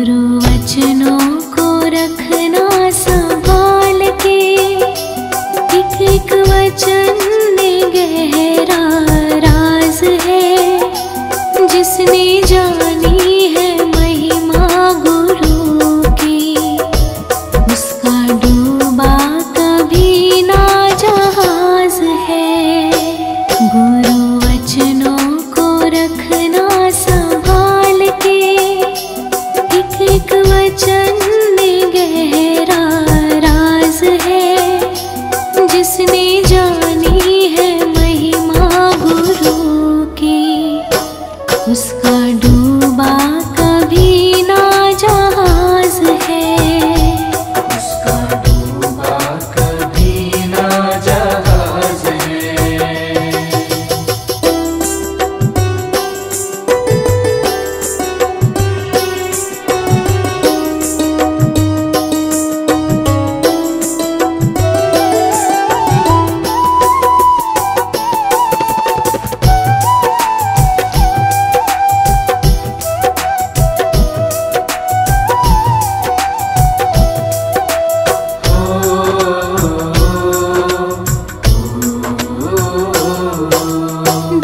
गुरु वचनों को रखना संभाल के, एक एक वचन में गहरा राज है। जिसने जानी है महिमा गुरु की, उसका डूबा कभी ना जहाज है। गुरु वचनों को रखना संभाल के, एक एक वचन में गहरा राज है। जिसने जानी है महिमा गुरु की, उसका डूबा कभी ना जहाज है। उसका डूबा कभी ना जहाज है।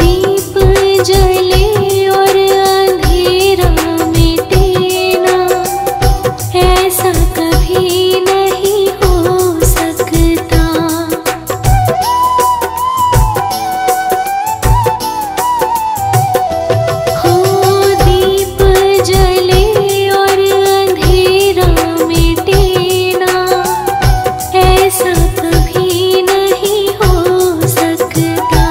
दीप जले और अंधेरा मिटे ना, ऐसा कभी नहीं हो सकता। हो दीप जले और अंधेरा मिटे ना, ऐसा कभी नहीं हो सकता।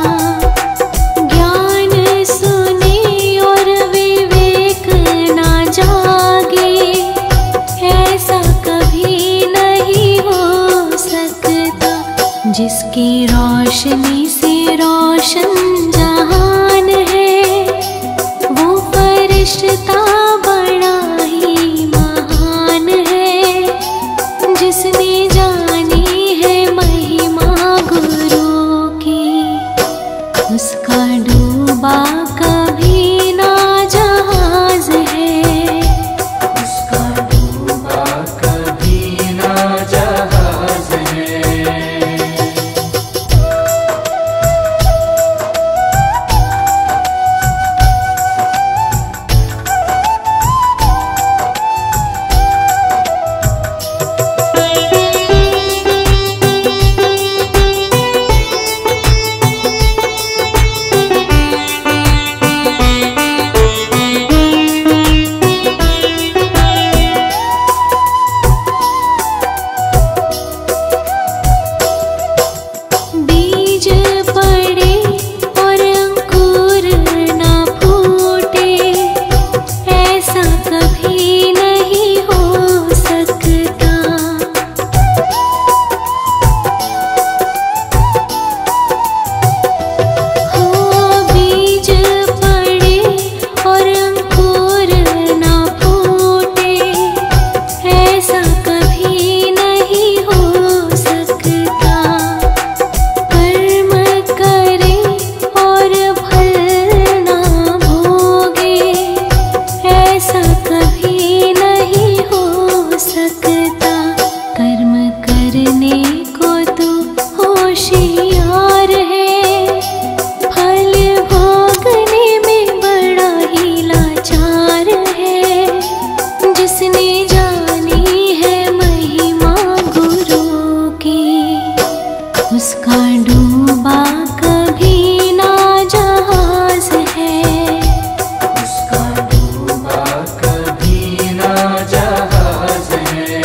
ज्ञान सुने और विवेक ना जागे, ऐसा कभी नहीं हो सकता। जिसकी रोशनी से रोशन जहान है, वो फरिश्ता बड़ा ही महान है। जिसने जानी है महिमा गुरु की, उसका डूबा कभी ना जहाज है। उसका डूबा कभी ना जहाज है। बीज पड़े और अंकुर ना फूटे, ऐसा कभी नहीं हो सकता। हो बीज पड़े और अंकुर ना फूटे, ऐसा कभी नहीं हो सकता। कर्म करे और फल ना भोगे, ऐसा कभी नहीं हो सकता। कर्म करने को तो होशियार है, फल भोगने में बड़ा ही लाचार है। जिसने जानी है महिमा गुरु की, उसका डूबा कभी ना जहाज है। उसका डूबा कभी ना जहाज है।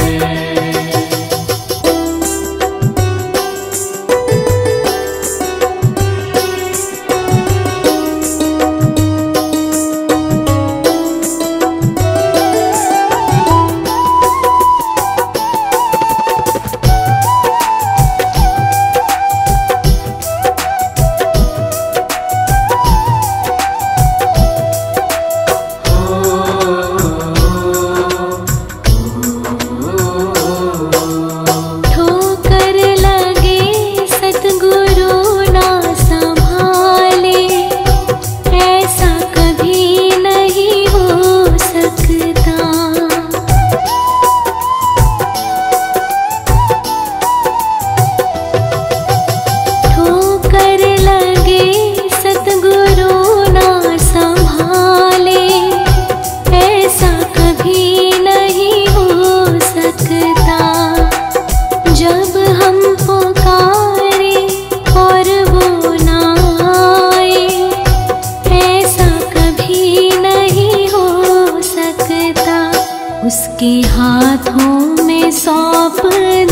उसके हाथों में सौंप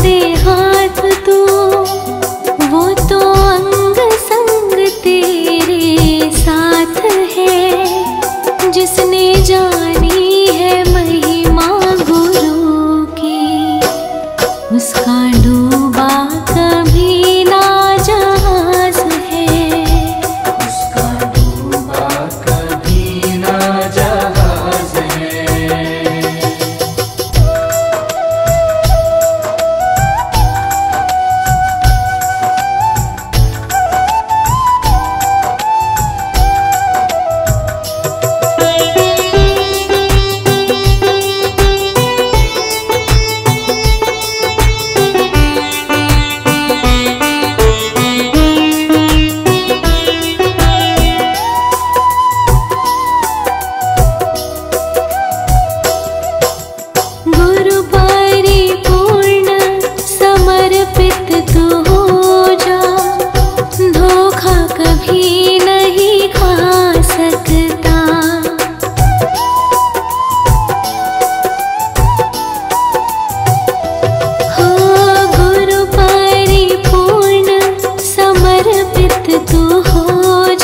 दे हाथ तू, वो तो अंग संग तेरे साथ है। जिसने जानी है महिमा गुरु की, उसका डूबा कभी ना जहाज है। उसका डूबा कभी ना जहाज है। गुरु परिपूर्ण समर्पित तू हो जा, धोखा कभी नहीं खा सकता। हो गुरु परिपूर्ण समर्पित तू हो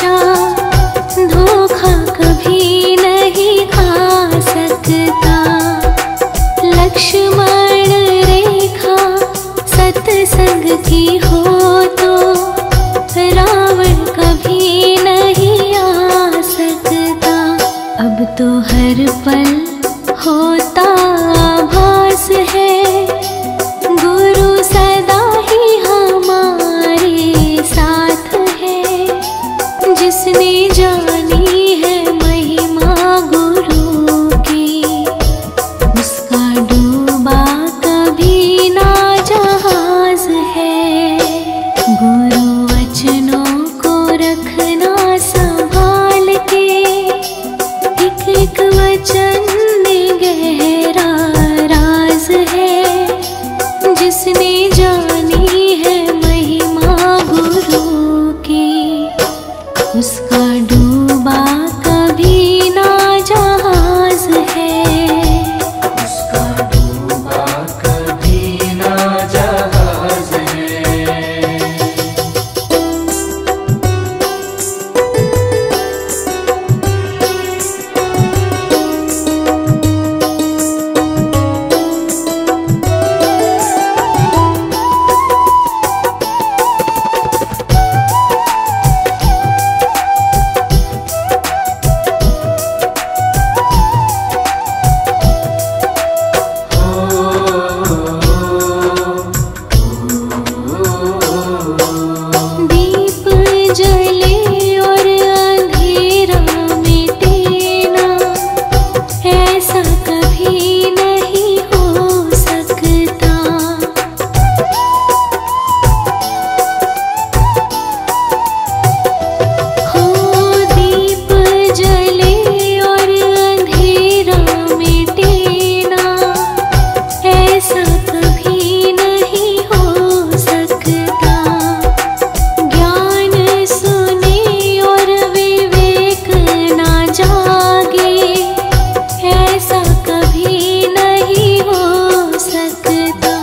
जा, धोखा कभी नहीं खा सकता। लक्ष्मण रेखा सत्संग की हो तो रावण कभी नहीं आ सकता। अब तो हर पल होता आभास है, गुरु सदा ही हमारे साथ है। जिसने जानी है महिमा गुरु की, उसका डूबा कभी ना जहाज है। गुरु वचनों को रखना संभाल के, एक एक वचन में गहरा राज है। जिसने जानी है महिमा गुरु की, उसका डूबा कभी ना जहाज है। उसका डूबा कभी ना जहाज है। दीप जले और अंधेरा मिटे ना, ऐसा कभी नहीं हो सकता। हो दीप जले और अंधेरा मिटे ना, ऐसा कभी नहीं हो सकता। ज्ञान सुने और विवेक ना जागे, ऐसा कभी नहीं हो सकता।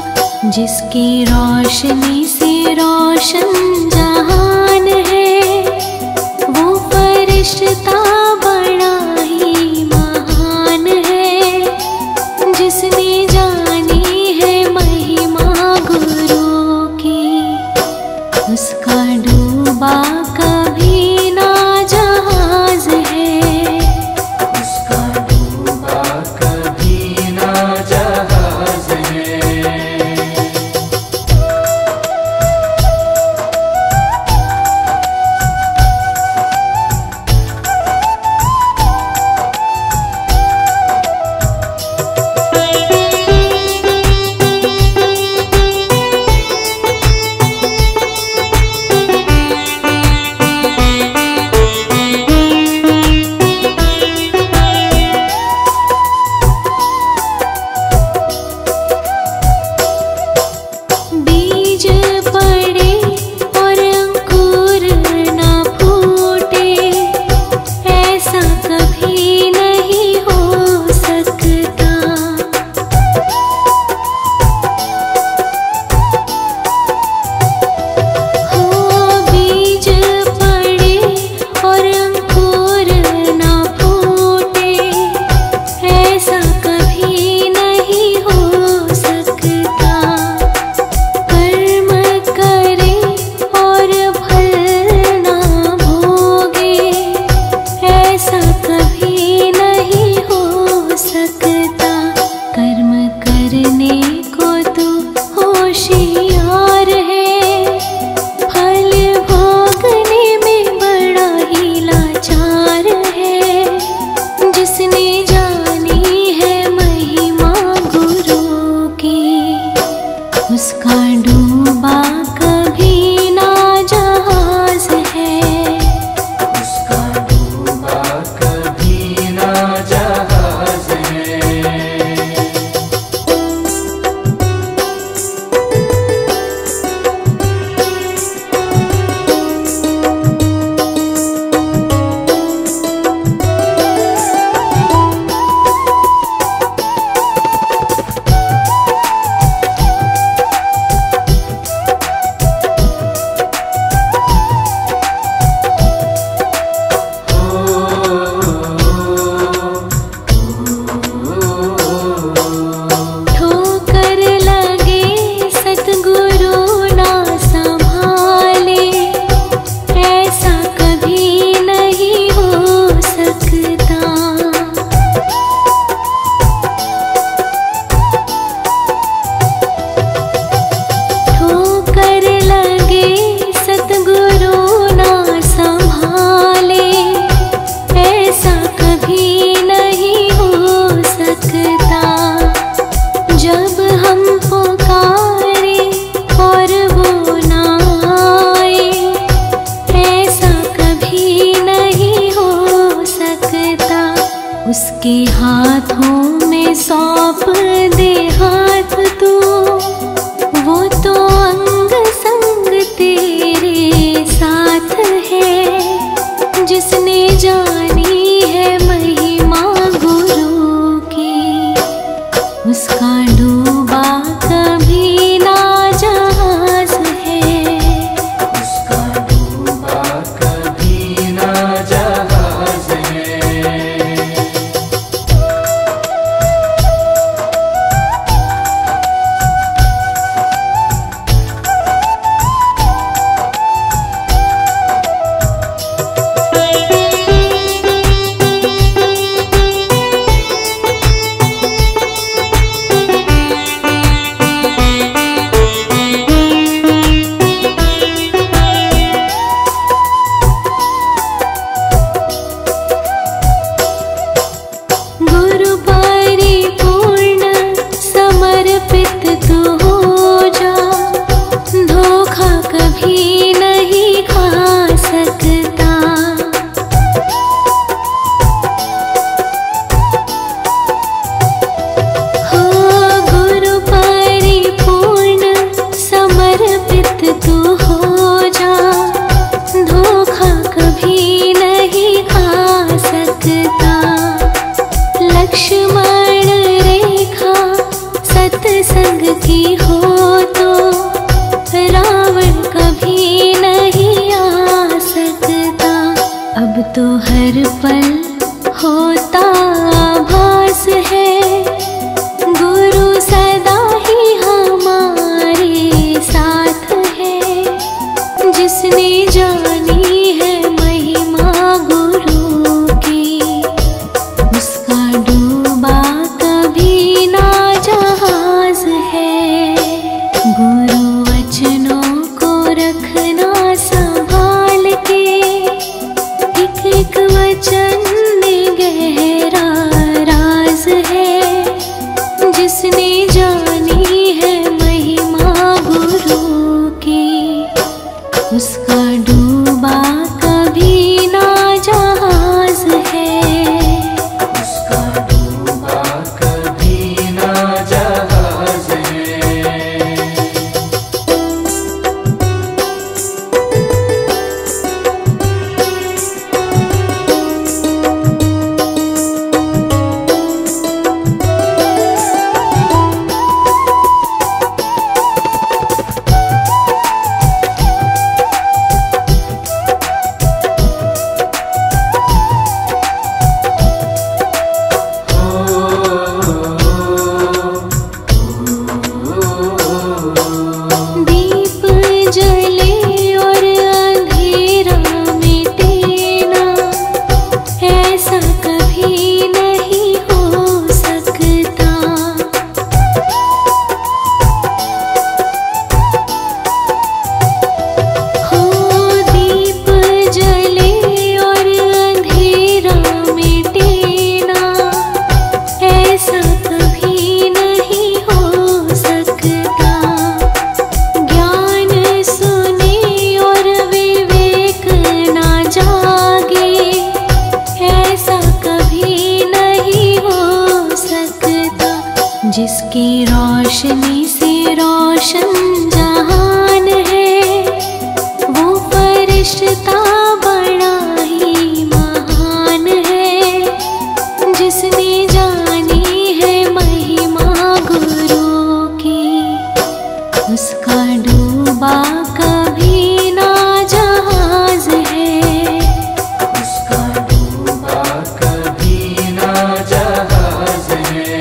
जिसकी रोशनी से रोशन जहान है, वो फरिश्ता बड़ा ही महान है। जिसने जानी है महिमा गुरु की, उसका डूबा कभी ना जहाज है। उसका डूबा कभी ना जहाज है। उसका डूबा कभी ना जहाज है। उसका डूबा कभी ना जहाज है। गुरु परिपूर्ण समर्पित तू हो जा, धोखा कभी नहीं खा सकता। हो गुरु परिपूर्ण समर्पित तू हो जा, धोखा कभी नहीं खा सकता। लक्ष्मण रेखा सत्संग की हो तो रावण कभी नहीं आ सकता। अब तो हर पल होता आभास है, गुरु सदा ही हमारे साथ है। जिसने जानी है महिमा गुरु की, उसका डूबा कभी ना जहाज है। गुरु वचनों को रखना संभाल के, एक एक वचन में गहरा राज है। जिसने जानी है महिमा गुरु की, उसका डूबा कभी ना जहाज है। उसका डूबा कभी ना जहाज है। दीप जले और अंधेरा मिटे ना, ऐसा कभी नहीं हो सकता। हो दीप जले और अंधेरा मिटे ना, ऐसा कभी नहीं हो सकता। ज्ञान सुने और विवेक ना जागे, ऐसा कभी नहीं हो सकता। जिसकी रोशनी से रोशन जहान है, वो फरिश्ता बड़ा ही महान है। जिसने जानी है महिमा गुरु की, उसका डूबा कभी ना जहाज है। उसका डूबा कभी ना जहाज है।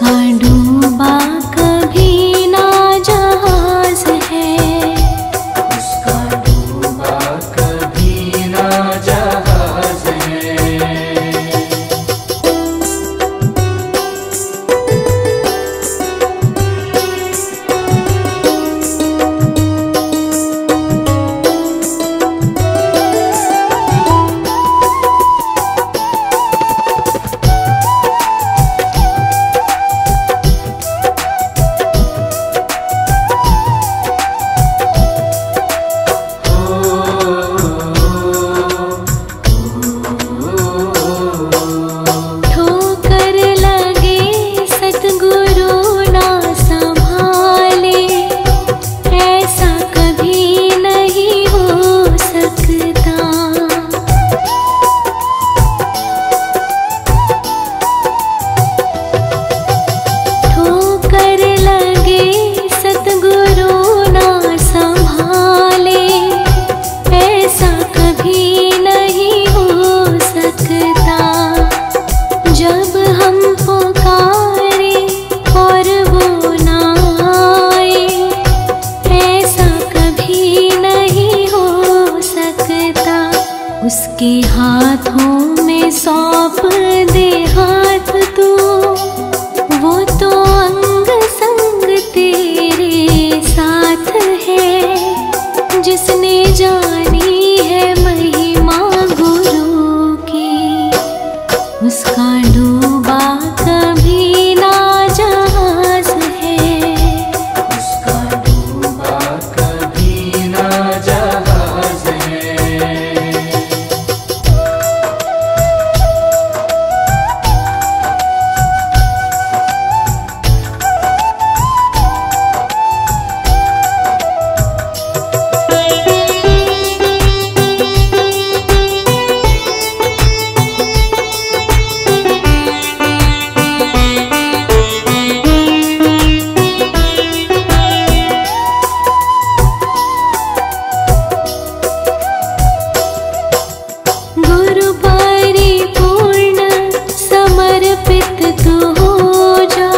उसका डूबा कभी ना जहाज है। उसका डूबा कभी ना जहाज है। ठोकर लगे सतगुरु ना संभाले, ऐसा कभी नहीं हो सकता। ठोकर लगे सतगुरु ना संभाले, ऐसा कभी नहीं हो सकता। जब हम पुकारे और वो ना आए, ऐसा कभी नहीं हो सकता। उसके हाथों में सौंप दे हाथ तू, वो तो अंग संग तेरे साथ है। जिसने जानी है महिमा गुरु की, उसका डूबा कभी ना जहाज है। उसका डूबा कभी ना जहाज है। गुरु परिपूर्ण समर्पित तू हो जा,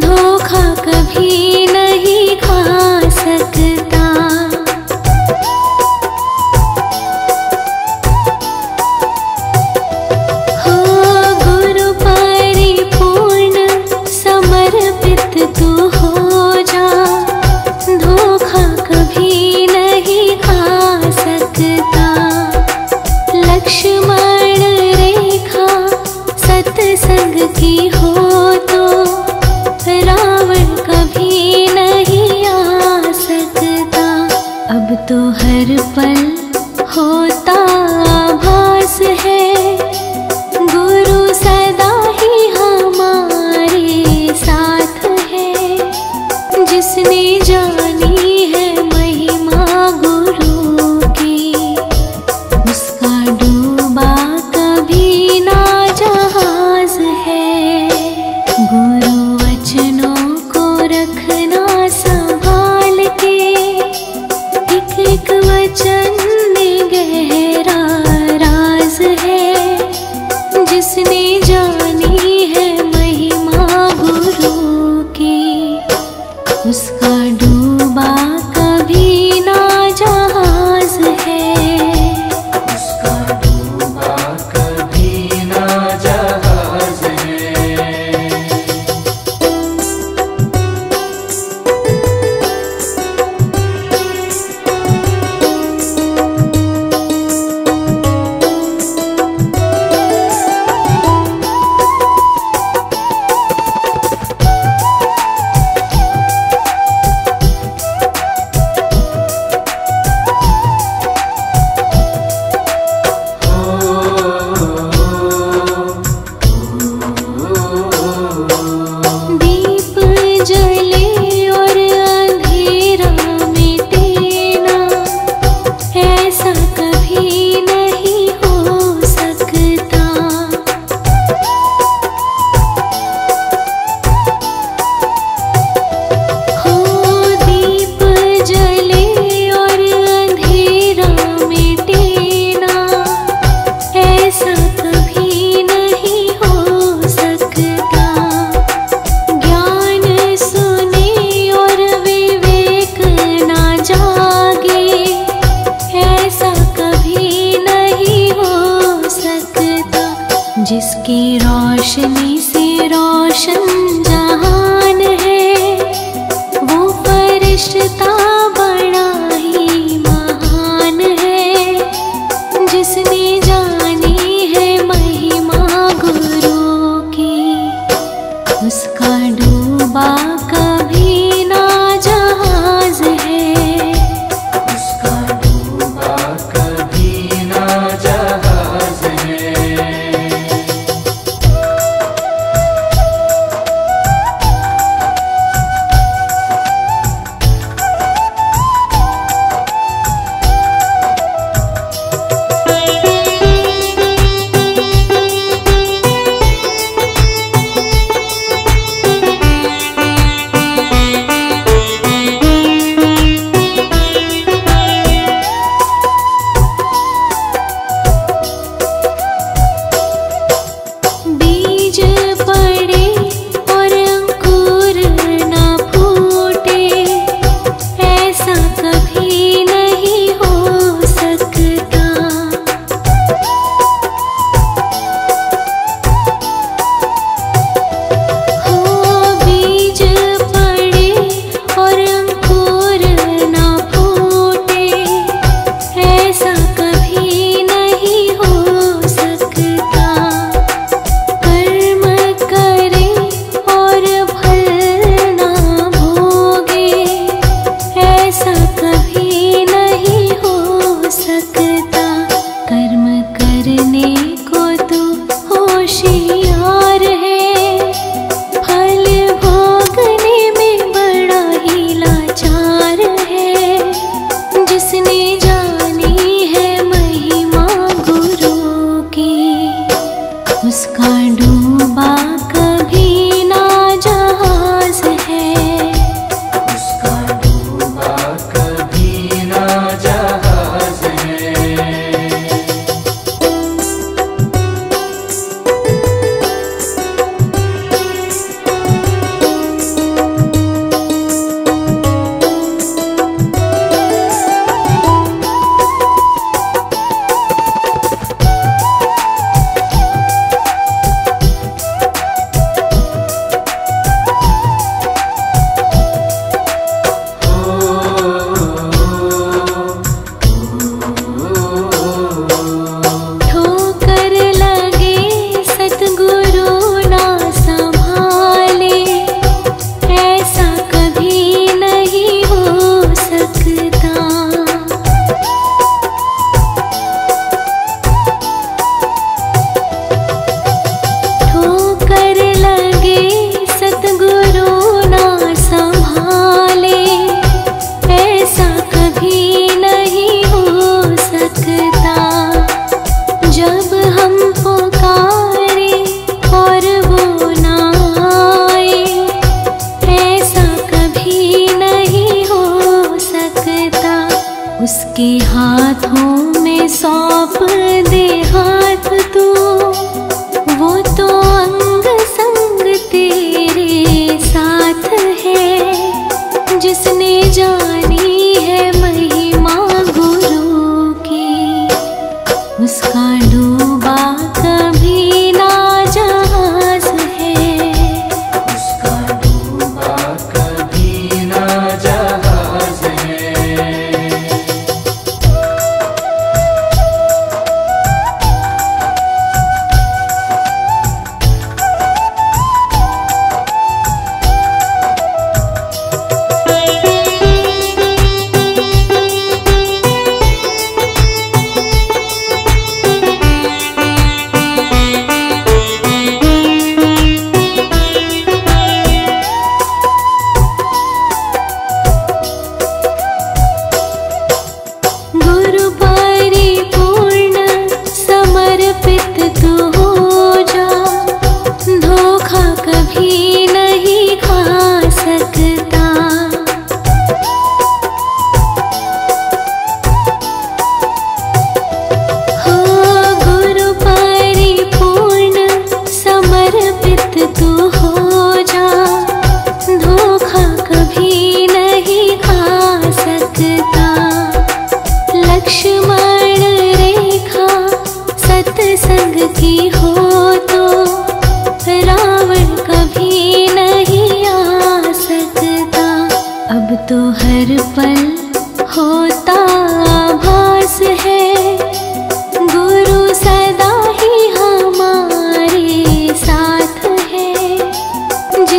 धोखा कभी नहीं खा सकता। हो गुरु परिपूर्ण समर्पित तू हो जा, धोखा कभी नहीं खा सकता। लक्ष्मण रेखा सत्संग की हो तो रावण कभी नहीं आ सकता। अब तो हर पल होता आभास है, गुरु सदा ही हमारे साथ है। जिसने जानी है महिमा गुरु की, उसका डूबा कभी ना जहाज है। गुरु वचनों को रखना संभाल के, एक एक वचन उसका डूबा कभी ना जहाज है, उसका डूबा कभी ना जहाज है।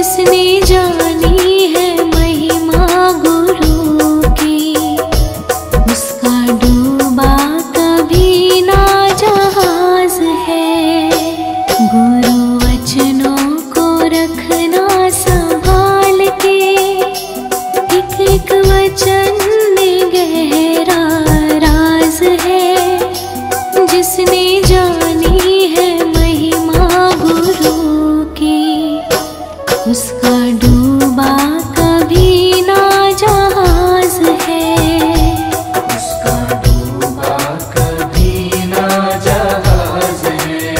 जिसने जानी है महिमा गुरु की, उसका डूबा कभी ना जहाज है। गुरु वचनों को रखना संभाल के, एक एक वचन में गहरा राज है। जिसने जानी है महिमा गुरु की, उसका डूबा कभी ना जहाज है। उसका डूबा कभी ना जहाज है।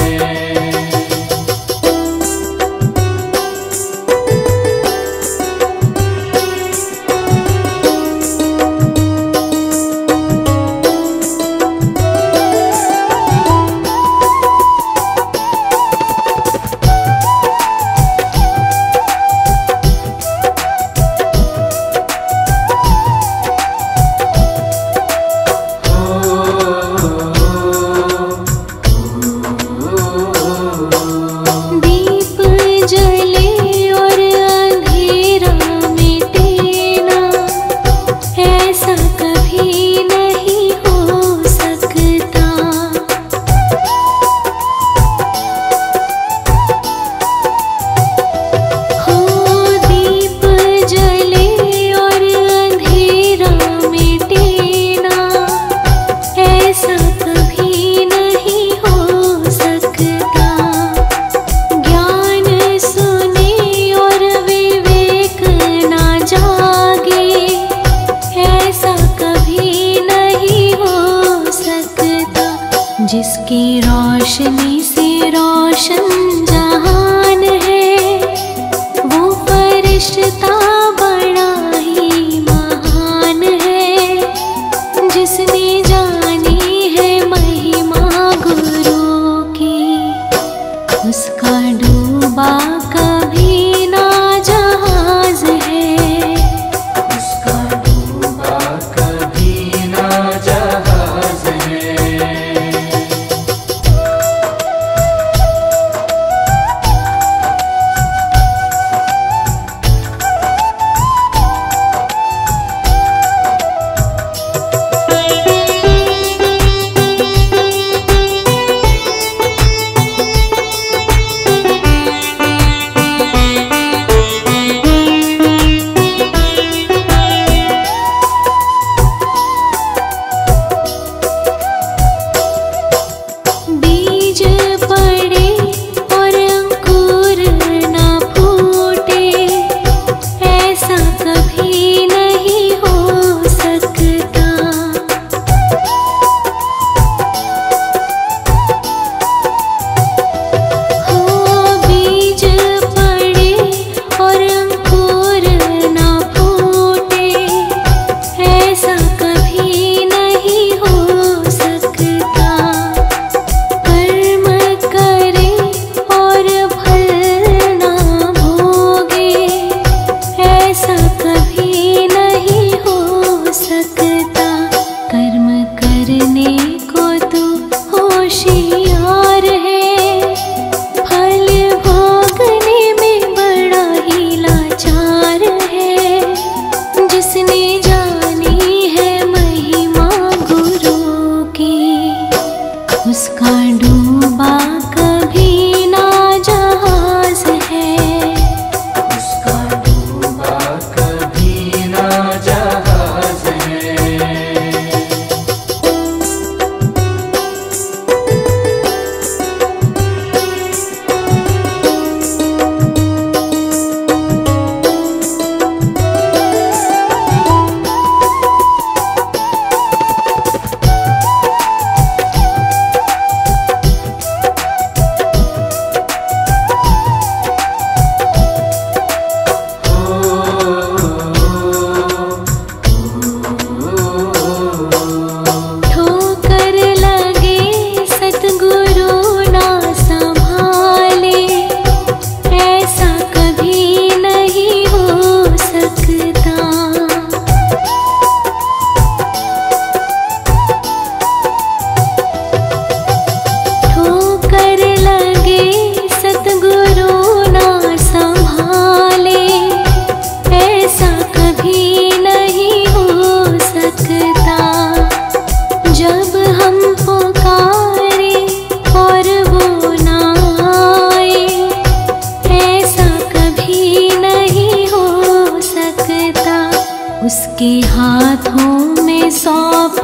उसके हाथों में सौंप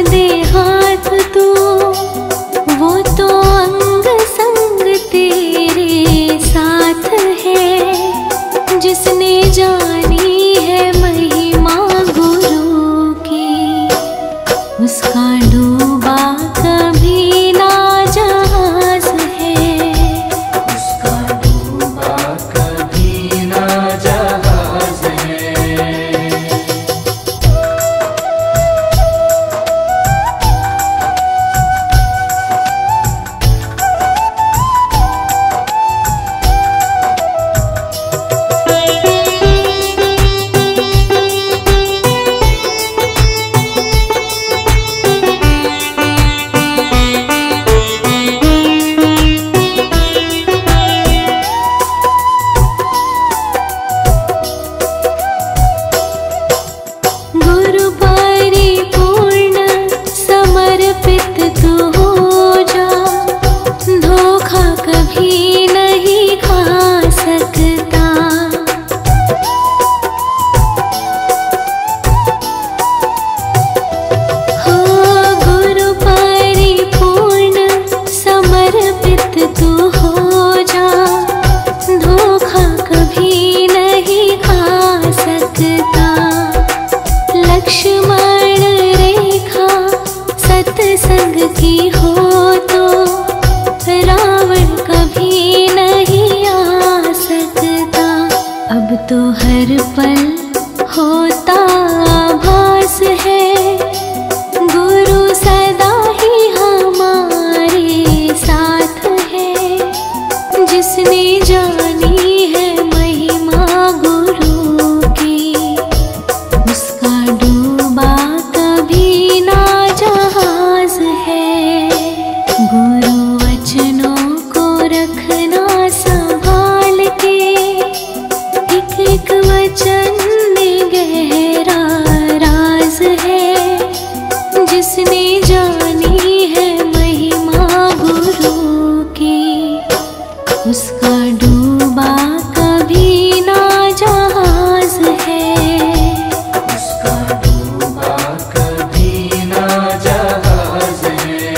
दे हाथ तू, वो तो अंग संग तेरे साथ है। जिसने जानी है महिमा गुरु की, उसका डूबा कभी ना जहाज है। उसका डूबा कभी ना जहाज है। गुरु परिपूर्ण समर्पित तू हो जा, धोखा कभी नहीं खा सकता। हो गुरु परिपूर्ण समर्पित तू हो जा, धोखा कभी नहीं खा सकता। लक्ष्मण रेखा सत्संग की हो तो रावण कभी नहीं आ सकता। अब तो हर पल होता आभास है, गुरु सदा ही हमारे साथ है। जिसने जानी है महिमा गुरु की, उसका डूबा कभी ना जहाज है। गुरु वचनों को रखना संभाल के, एक एक वचन में गहरा राज है। जिसने जानी है महिमा गुरु की, उसका डूबा कभी ना जहाज है। उसका डूबा कभी ना जहाज है।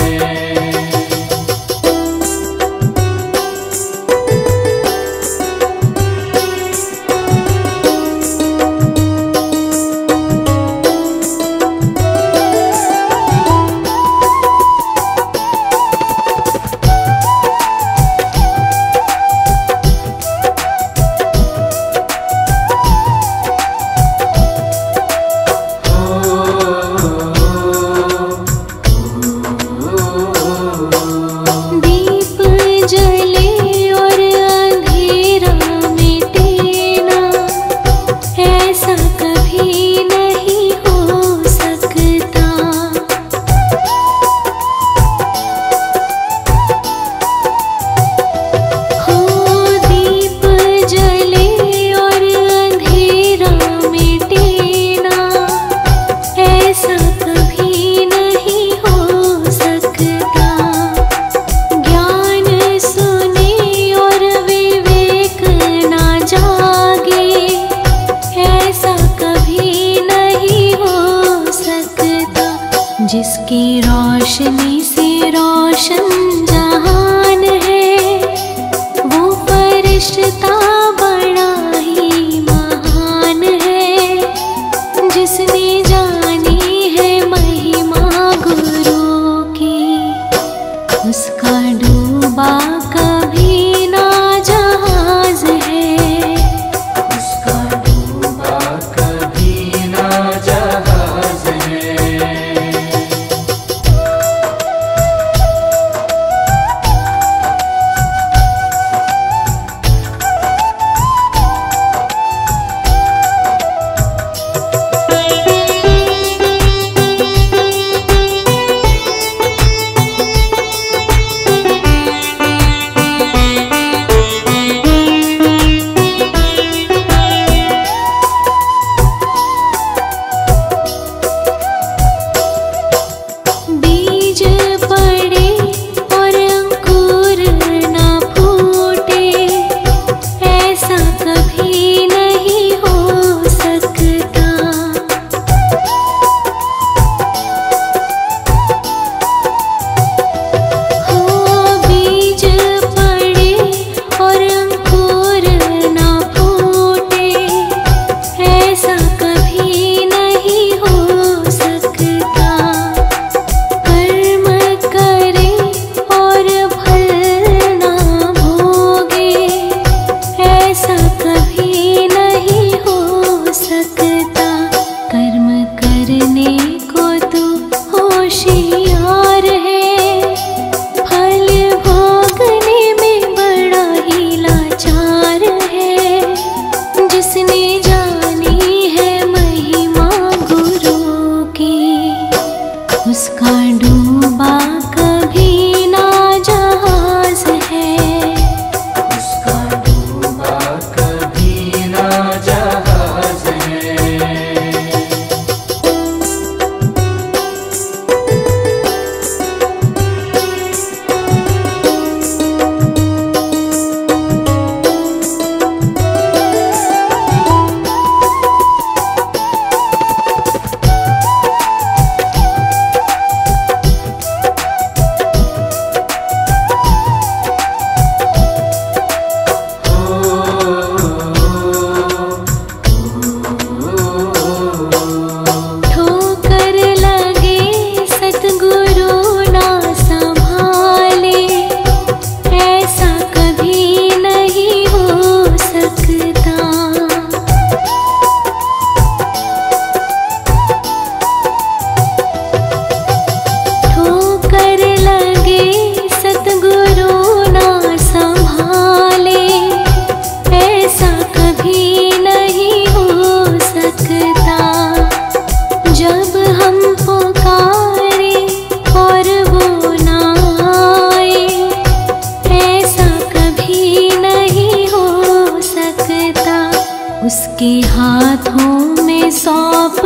उसके हाथों में सौंप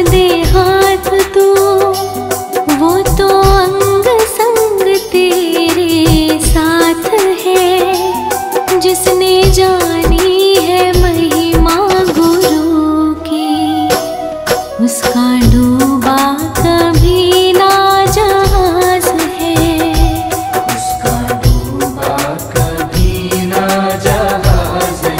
दे हाथ तू, वो तो अंग संग तेरे साथ है। जिसने जानी है महिमा गुरु की, उसका डूबा कभी ना जहाज है। उसका डूबा कभी ना जहाज है।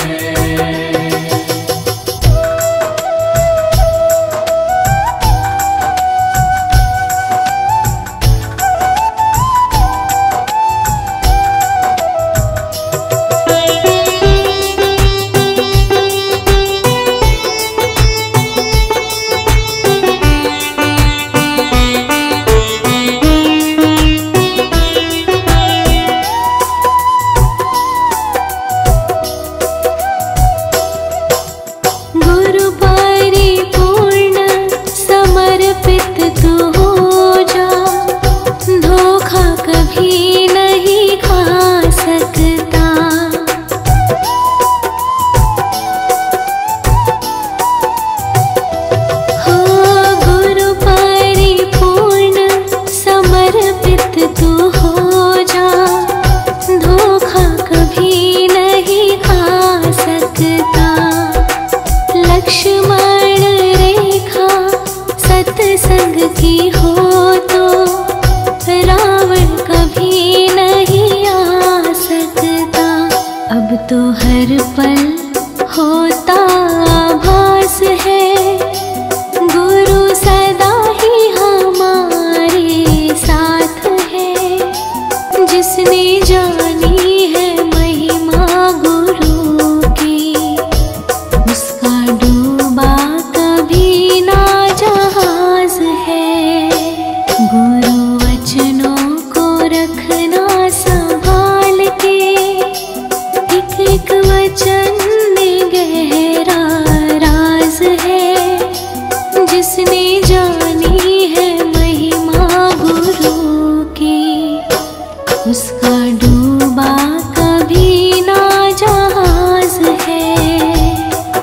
गुरु परिपूर्ण समर्पित तू हो जा, धोखा कभी नहीं खा सकता। हो गुरु परिपूर्ण समर्पित तू हो जा, धोखा कभी नहीं खा सकता। लक्ष्मण रेखा सत्संग की हो तो रावण कभी नहीं आ सकता। अब तो हर पल होता आभास है, गुरु सदा ही हमारे साथ है। जिसने जानी है महिमा गुरु की, उसका डूबा कभी ना जहाज है। गुरु वचनों को रखना संभाल के, एक एक वचन में गहरा राज है। जिसने जानी है महिमा गुरु की, उसका डूबा कभी ना जहाज है।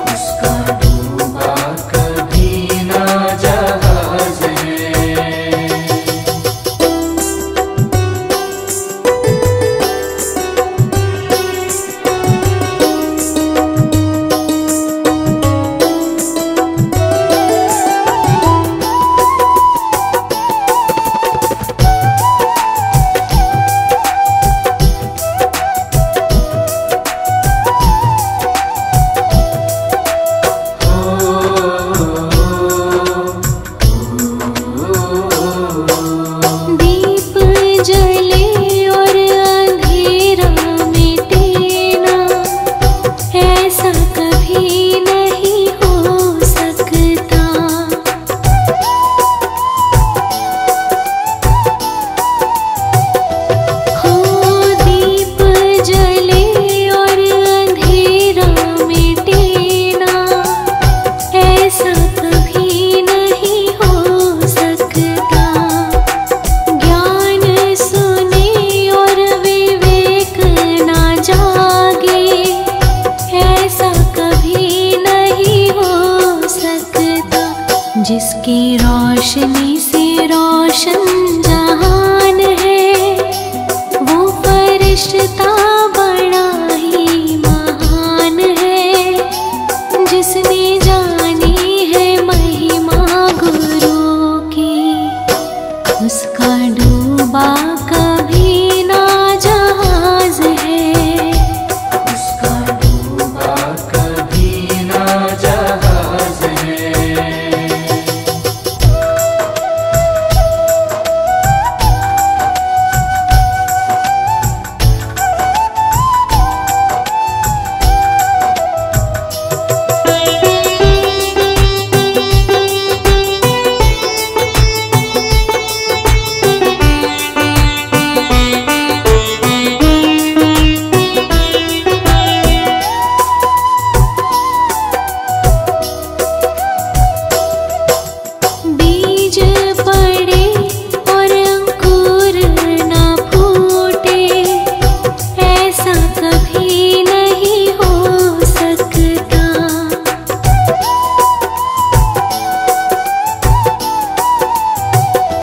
उसका डूबा कभी ना जहाज है। दीप जले और अंधेरा मिटे ना, ऐसा कभी नहीं हो सकता। हो दीप जले और अंधेरा मिटे ना, ऐसा कभी नहीं हो सकता। ज्ञान सुने और विवेक ना जागे, ऐसा कभी नहीं हो सकता। जिसकी रोशनी से रोशन जहान है, वो फरिश्ता बड़ा ही महान है। जिसने जाना